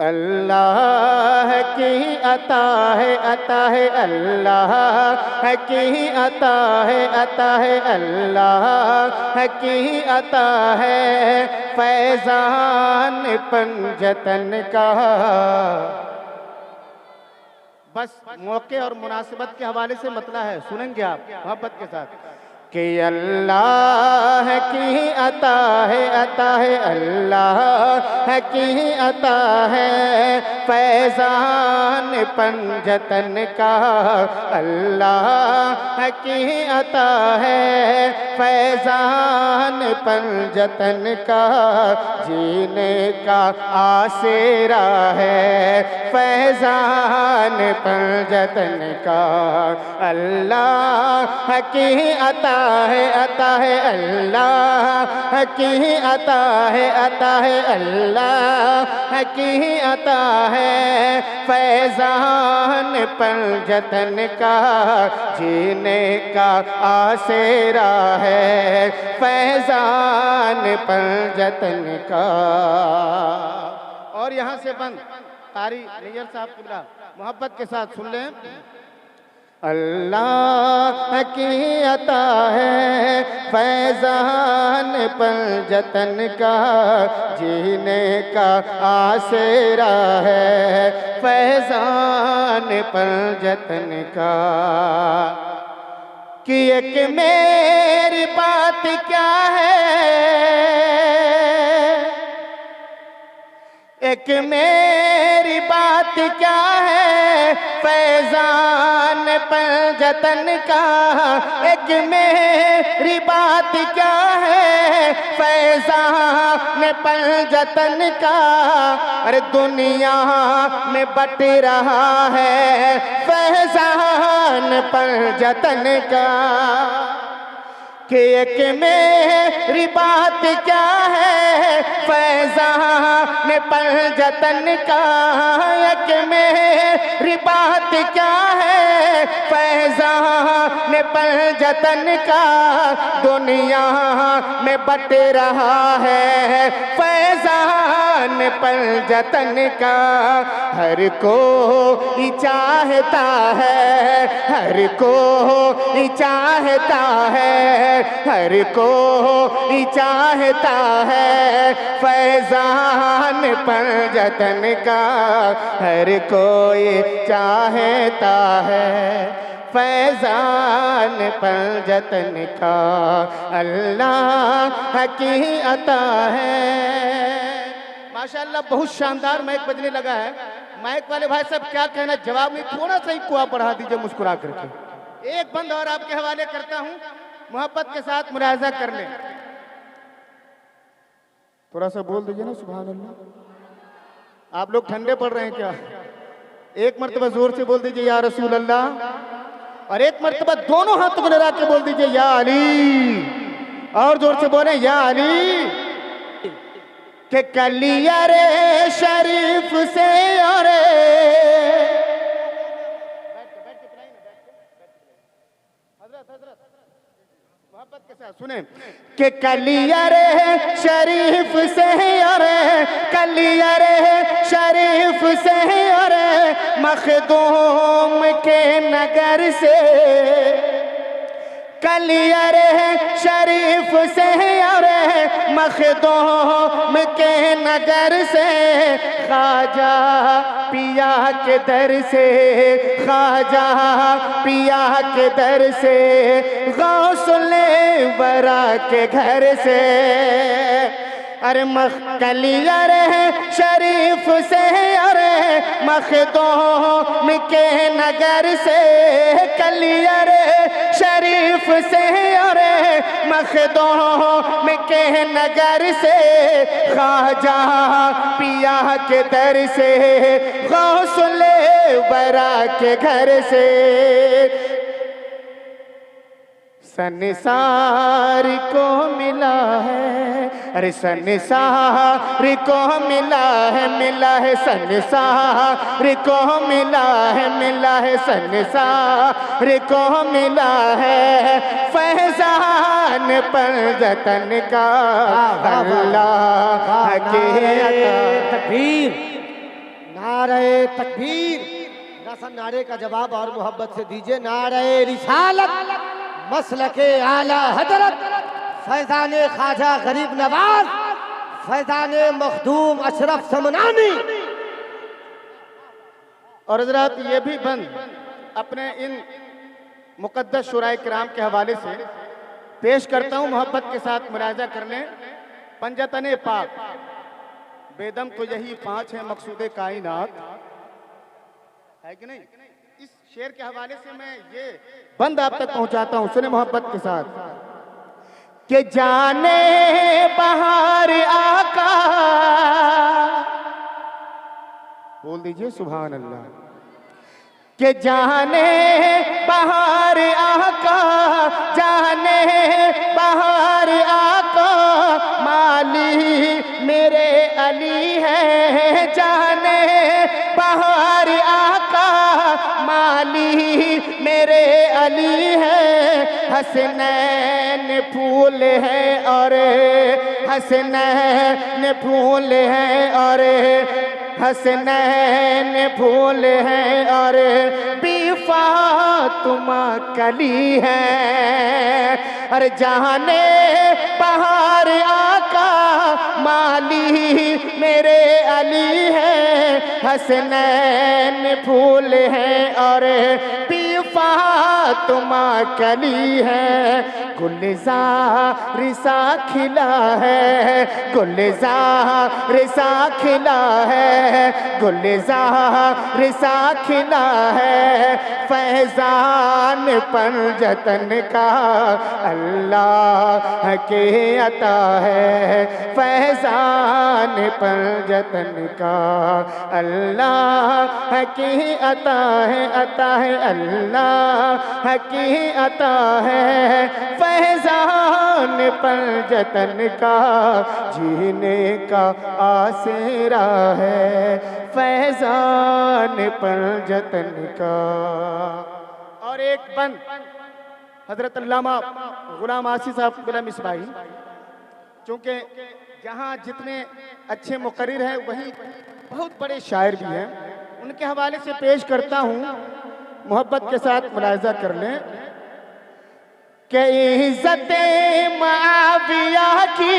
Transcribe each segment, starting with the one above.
अल्लाह की अता है अल्लाह की अता है अल्लाह की अता है फैज़ान पंजतन का। बस मौके और मुनासिबत के हवाले से मतला है, सुनेंगे आप मोहब्बत के साथ कि अल्लाह की अता है अल्लाह की अता है फैज़ान पंजतन का। अल्लाह की अता है फैज़ान पंजतन का। जीने का आसेरा है फैज़ान पंजतन का। अल्लाह की अता है अल्लाह की अता है अल्लाह की अता है फैज़ान पंजतन का। जीने का आसेरा है फैज़ान पंजतन का। और यहाँ से बंद कारी नैयर साहब किबला मोहब्बत के साथ सुन लें। अल्लाह की अता है फैज़ान पंजतन का। जीने का आसेरा है फैज़ान पंजतन का। कि एक मेरी बात क्या है, एक मेरी बात क्या है फैज़ान पंजतन का। एक मेरी बात क्या है फैज़ान पंजतन का। अरे दुनिया में बट रहा है फैज़ान पंजतन का। कि एक मेरी बात क्या है फैज़ान पंजतन का। एक मेरी बात क्या है फैज़ान पंजतन का। दुनिया में बट रहा है फैज़ान पंजतन का। हर कोई चाहता है, हर कोई चाहता है, हर कोई चाहता है फैज़ान पंजतन का। हर कोई चाहता है फैज़ान पंजतन का। अल्लाह की अता है। माशाअल्लाह बहुत शानदार माइक बजने लगा है। माइक वाले भाई साहब क्या कहना, जवाब में थोड़ा सा ही कुआ बढ़ा दीजिए मुस्कुरा करके। एक बंद और आपके हवाले करता हूँ, मोहब्बत के साथ मुलाहजा कर लें। थोड़ा सा बोल दीजिए ना सुभान अल्लाह। आप लोग ठंडे पड़ रहे हैं क्या? एक मर्तबा जोर से बोल दीजिए या रसूल अल्लाह, और एक मर्तबा दोनों हाथों को लगा के बोल दीजिए या अली। और जोर से बोले या अली। के कलिया रे शरीफ से और मोहब्बत के साथ सुने कि कलिया रे शरीफ से और कलिया रे शरीफ से और मखदूम के नगर से। कलिया रे शरीफ से और मखदूम के नगर से। ख्वाजा पिया के दर से, ख्वाजा पिया के दर से, गौसुले बरा के घर से। अरे कलिया रे शरीफ से अरे मखदूम के नगर से। कलिया रे शरीफ से अरे मखदूम के नगर से। ख्वाजा पिया के दर से, गौसुले बरा के घर से। संसार को मिला है, अरे संसार को मिला है संसार को मिला है संसार को मिला है फैज़ान पंजतन का। अल्लाह के तकबीर। नारे तकबीर। सा नारे का जवाब और मोहब्बत से दीजिए। नारे रिसालत मसलके आला हजरत फैजान ख्वाजा गरीब नवाज फैजान मखदूम अशरफ समनानी। और हजरात ये भी बंद अपने इन मुकद्दस शुराए किराम के हवाले से पेश करता हूँ, मोहब्बत के साथ मुलाजा कर लें। पंजतने पाक बेदम तो यही पांच है मकसूद कायनात, है कि नहीं। इस शेर के हवाले से मैं ये बंद आप तक पहुंचाता हूं, सुने मोहब्बत के साथ। कि जाने बहार आका, बोल दीजिए सुभान अल्लाह। कि जाने बहार आका, जाने बहार आका, माली मेरे अली है। जाने बहार आका, माली मेरे अली है। हसनैन फूल है और हसनैन फूल है और हसनैन फूल है और बीफा तुम कली है। और जाने बहार आका, माली मेरे अली है। हसनैन फूल है और बीफा तुम कली है। गुलजार सा खिला है, गुलजार सा खिला है, गुलजार सा खिला है। फैजान पंजतन का अल्लाह के अता है। फैजान पंजतन का अल्लाह की अता है, अता है अल्लाह की अता है। फैजान पंजतन का जीने का आसरा है। फैजान पंजतन का। और एक बंद हजरत अल्लामा गुलाम आसिफ साहब गुलाम इस्माइल, चूँकि जहाँ जितने अच्छे मुकर्रिर हैं वहीं बहुत बड़े शायर भी हैं, उनके हवाले से पेश करता हूँ, मोहब्बत के साथ मुलाहिजा कर लें। कि इज़्ज़त मुआविया की,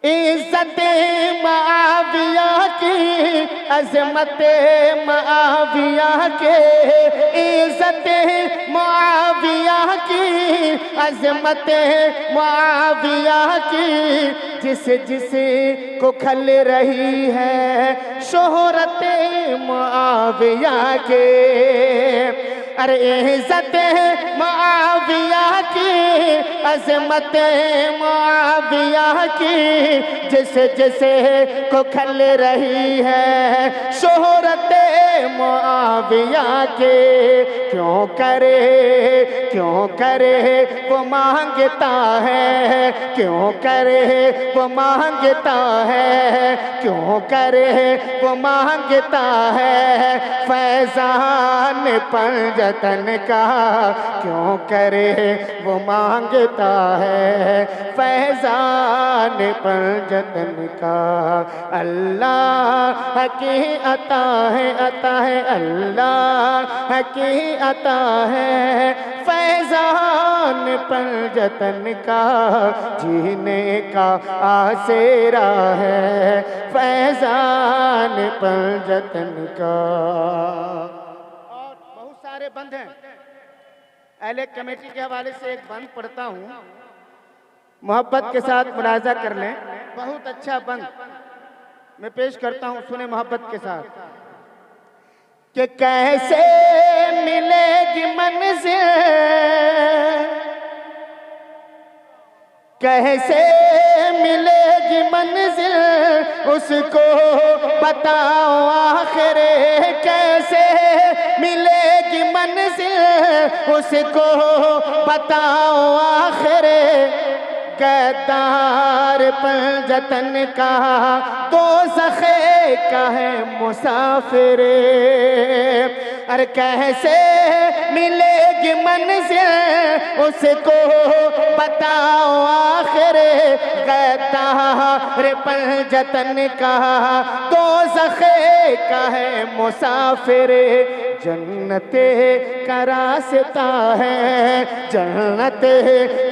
इज़्ज़त मुआविया की, अज़मत मुआविया के। इज़्ज़त मुआविया की, अज़मत मुआविया की, जिस जिस को खल रही है शोहरत मुआविया के। अरे इज़्ज़त मुआविया की, अज़मत मुआविया की, जिस जिस को खल रही है शोहरत मुआविया के। क्यों करे वो मांगता है, क्यों करे वो मांगता है, क्यों करे वो मांगता है। फैजान पंजतन का क्यों करे वो मांगता है। फैजान पंजतन का अल्लाह की अता है, अता है अल्लाह की अता है। फैजान पंजतन का जीने का आसेरा है। फैजान पंजतन का। और बहुत सारे बंद हैं, अहले कमेटी के हवाले से एक बंद पढ़ता हूँ, मोहब्बत के साथ मुलाजा कर लें। बहुत अच्छा बंद मैं पेश करता हूँ, सुने मोहब्बत के साथ। कि कैसे मिलेगी मंजिल, कैसे मिलेगी मंजिल, उसको बताओ आखिर। कैसे मिलेगी मंजिल, उसको बताओ आखिर। गद्दार पंजतन का दोज़खे का है मुसाफिर। अरे कैसे मिलेगी मंजिल, उसको बताओ आखिर। गद्दार रे पंजतन का, दोज़खे का है मुसाफिर, जन्नते का रास्ता है, जन्नते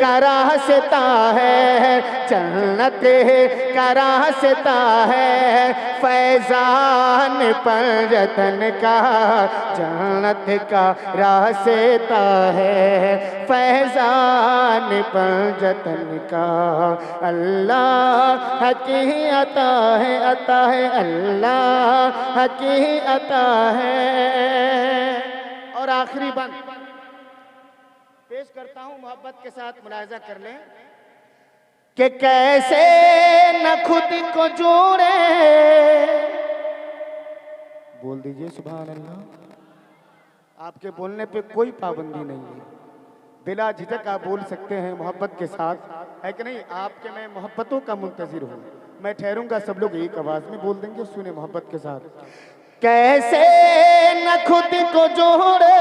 का रास्ता है, जन्नते का रास्ता है, फैजान पंजतन का, जन्नत का रास्ता है, फैजान पंजतन का। अल्लाह की अता है, अता है, अल्लाह की अता है। और आखिरी बंद पेश करता हूं, मोहब्बत के साथ मुलाहिजा कर लें कि कैसे न खुद को जोड़े, बोल दीजिए सुभान अल्लाह। आपके बोलने पे कोई पाबंदी नहीं है, बिला झिझक आप बोल सकते हैं मोहब्बत के साथ, है कि नहीं। आपके मैं मोहब्बतों का मुंतजिर हूँ, मैं ठहरूंगा, सब लोग एक आवाज में बोल देंगे, सुने मोहब्बत के साथ। कैसे न खुद को जोड़े,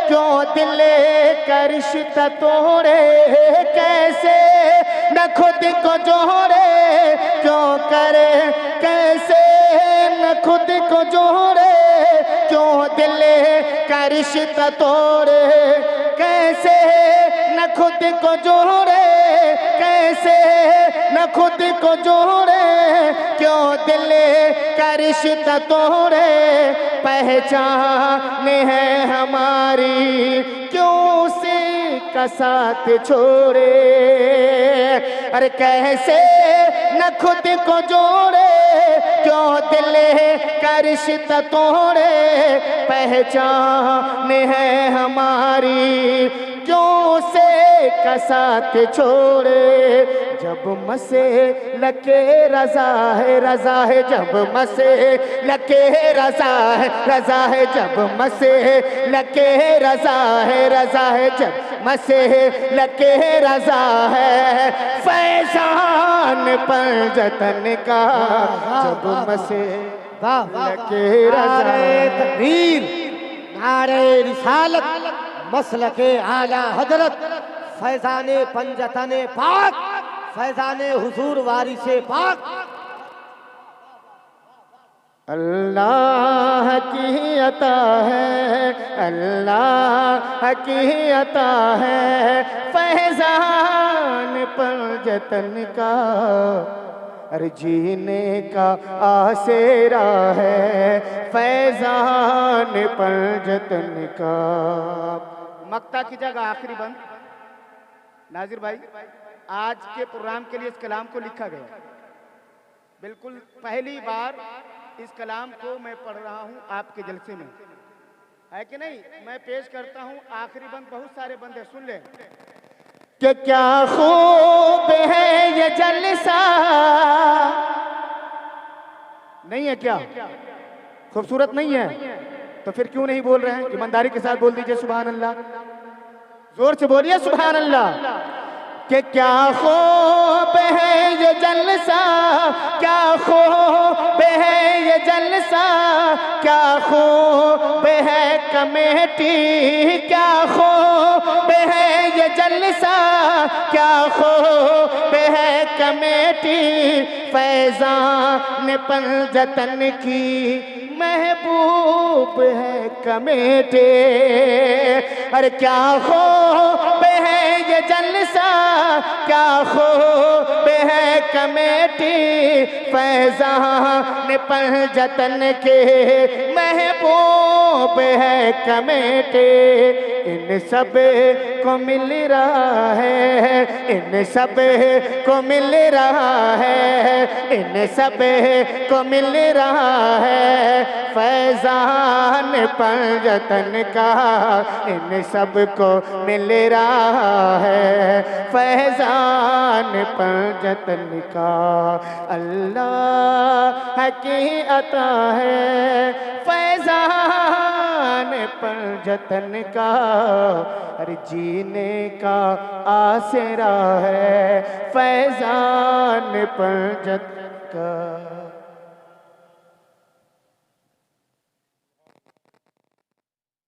क्यों दिल का रिश्ता तोड़े, कैसे न खुद को जोड़े, क्यों करे, कैसे न खुद को जोड़े, क्यों दिल का रिश्ता तोड़े, कैसे न खुद को जोड़े, कैसे न खुद को जोड़े, क्यों दिल का रिश्ता तोड़े, पहचान है हमारी, क्यों उसी का साथ छोड़े। अरे कैसे न खुद को जोड़े, क्यों दिल का रिश्ता तोड़े, पहचान है हमारी, क्यों से का साथ छोड़े। जब मसे लके रजा है, रजा है, जब मसे लके रजा है, रजा है, जब मसे लके रजा है, रजा है, जब मसे लके रजा है, फैजान पंजतन का, जब मसे लके रजा है। तकबीर, नारे रिसालत, मसलके आला हजरत, फैजाने पंजतने पाक, फैजाने हुजूर वारिसे पाक। अल्लाह की अता है, अल्लाह की अता है, फैजान पंजतन का, अरे जीने का आसेरा है, फैजान पंजतन का। मक्ता की जगह आखिरी बंद। नाजिर भाई, आज के प्रोग्राम के लिए इस कलाम को लिखा गया, बिल्कुल पहली बार इस कलाम को मैं पढ़ रहा हूँ आपके जलसे में, है कि नहीं। मैं पेश करता हूँ आखिरी बंद, बहुत सारे बंद है, सुन ले। कि क्या खूब है ये जलसा, नहीं है क्या, खूबसूरत नहीं है, तो फिर क्यों नहीं बोल रहे हैं। ईमानदारी के साथ बोल दीजिए सुभान अल्लाह, जोर से बोलिए सुभान अल्लाह। कि क्या खूब है ये जलसा, क्या खूब है ये जलसा, क्या खूब है कमेटी, क्या खूब है ये जलसा, क्या खूब है कमेटी, फैजान पंजतन की महबूब है कमेटी। अरे क्या खूब है ये जलसा, क्या खूब है कमेटी, फैजान पंजतन के महबूब है कमेटी। इन सब को मिल रहा है, इन सब को मिल रहा है, इन सब को मिल रहा है, फैजान पंजतन का, इन सब को मिल रहा है, फैजान पंजतन का। अल्लाह की अता है, फैजान पंजतन का, अरे जीने का आसरा है, फैजान पंजतन का।